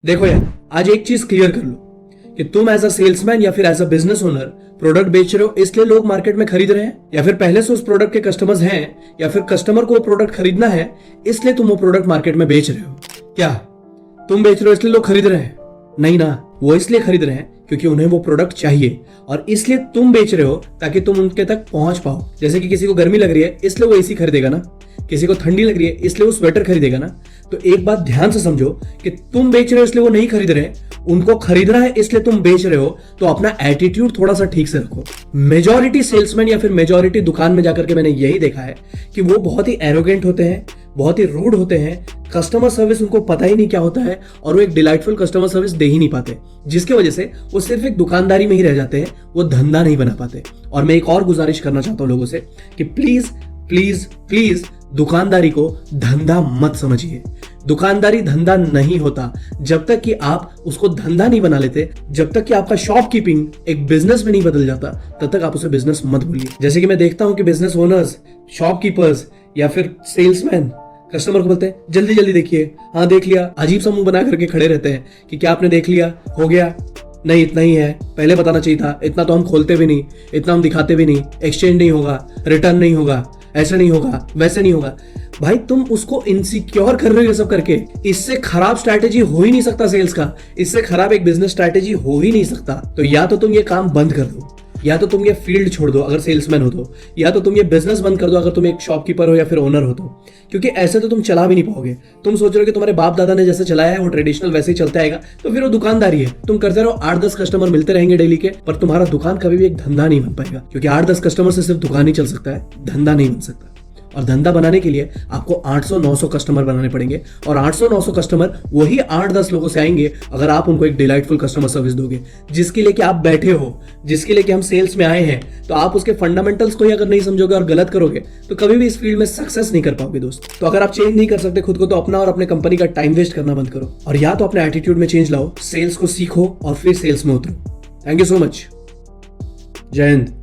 देखो यार, आज एक चीज क्लियर कर लो कि तुम एज अ सेल्समैन या फिर as a business owner product बेच रहे हो इसलिए लोग मार्केट में खरीद रहे हैं, या फिर पहले से उस प्रोडक्ट के कस्टमर्स हैं, या फिर कस्टमर को वो प्रोडक्ट खरीदना है इसलिए तुम वो प्रोडक्ट मार्केट में बेच रहे हो। क्या तुम बेच रहे हो इसलिए लोग खरीद रहे हैं? नहीं ना, वो इसलिए खरीद रहे हैं क्योंकि उन्हें वो प्रोडक्ट चाहिए, और इसलिए तुम बेच रहे हो ताकि तुम उनके तक पहुंच पाओ। जैसे कि किसी को गर्मी लग रही है इसलिए वो एसी खरीदेगा ना, किसी को ठंडी लग रही है इसलिए वो स्वेटर खरीदेगा ना। तो एक बात ध्यान से समझो कि तुम बेच रहे हो इसलिए वो नहीं खरीद रहे, उनको खरीदना है इसलिए तुम बेच रहे हो। तो अपना एटीट्यूड थोड़ा सा ठीक से रखो। मेजॉरिटी सेल्समैन या फिर मेजॉरिटी दुकान में जाकर के मैंने यही देखा है कि वो बहुत ही एरोगेंट होते हैं, बहुत ही रूड होते हैं, कस्टमर सर्विस उनको पता ही नहीं क्या होता है, और वो एक डिलाइटफुल कस्टमर सर्विस दे ही नहीं पाते, जिसकी वजह से वो सिर्फ एक दुकानदारी में ही रह जाते हैं, वो धंधा नहीं बना पाते। और मैं एक और गुजारिश करना चाहता हूं लोगों से कि प्लीज प्लीज प्लीज दुकानदारी को धंधा मत समझिए। दुकानदारी धंधा नहीं होता जब तक कि आप उसको धंधा नहीं बना लेते, जब तक कि आपका शॉपकीपिंग एक बिजनेस में नहीं बदल जाता, तब तक आप उसे बिजनेस मत भूलिए। जैसे कि मैं देखता हूं कि बिजनेस ओनर्स, शॉपकीपर्स या फिर सेल्समैन कस्टमर को बोलते हैं जल्दी जल्दी देखिए, हाँ देख लिया, अजीब सा मुंह बना करके खड़े रहते हैं कि क्या आपने देख लिया, हो गया, नहीं इतना ही है, पहले बताना चाहिए था, इतना तो हम खोलते भी नहीं, इतना हम दिखाते भी नहीं, एक्सचेंज नहीं होगा, रिटर्न नहीं होगा, ऐसा नहीं होगा, वैसे नहीं होगा। भाई तुम उसको इनसिक्योर कर रहे हो ये सब करके। इससे खराब स्ट्रैटेजी हो ही नहीं सकता सेल्स का, इससे खराब एक बिजनेस स्ट्रैटेजी हो ही नहीं सकता। तो या तो तुम ये काम बंद कर दो, या तो तुम ये फील्ड छोड़ दो अगर सेल्समैन हो तो, या तो तुम ये बिजनेस बंद कर दो अगर तुम एक शॉपकीपर हो या फिर ओनर हो तो, क्योंकि ऐसे तो तुम चला भी नहीं पाओगे। तुम सोच रहे हो कि तुम्हारे बाप दादा ने जैसे चलाया है वो ट्रेडिशनल वैसे ही चलता आएगा, तो फिर वो दुकानदारी है। तुम करते रहो, 8-10 कस्टमर मिलते रहेंगे डेली के, पर तुम्हारा दुकान कभी भी एक धंधा नहीं बन पाएगा, क्योंकि 8-10 कस्टमर से सिर्फ दुकान ही चल सकता है, धंधा नहीं बन सकता। और धंधा बनाने के लिए आपको 800-900 कस्टमर बनाने पड़ेंगे, और 800-900 कस्टमर वही 8-10 लोगों से आएंगे अगर आप उनको एक डिलाइटफुल कस्टमर सर्विस दोगे, जिसके लिए कि आप बैठे हो, जिसके लिए कि हम सेल्स में आए हैं। तो आप उसके फंडामेंटल्स को ही अगर नहीं समझोगे और गलत करोगे तो कभी भी इस फील्ड में सक्सेस नहीं कर पाओगे दोस्त। तो अगर आप चेंज नहीं कर सकते खुद को, तो अपना और अपने कंपनी का टाइम वेस्ट करना बंद करो, और या तो अपने एटीट्यूड में चेंज लाओ, सेल्स को सीखो और फिर सेल्स में उतरो। Thank you so much. जय हिंद।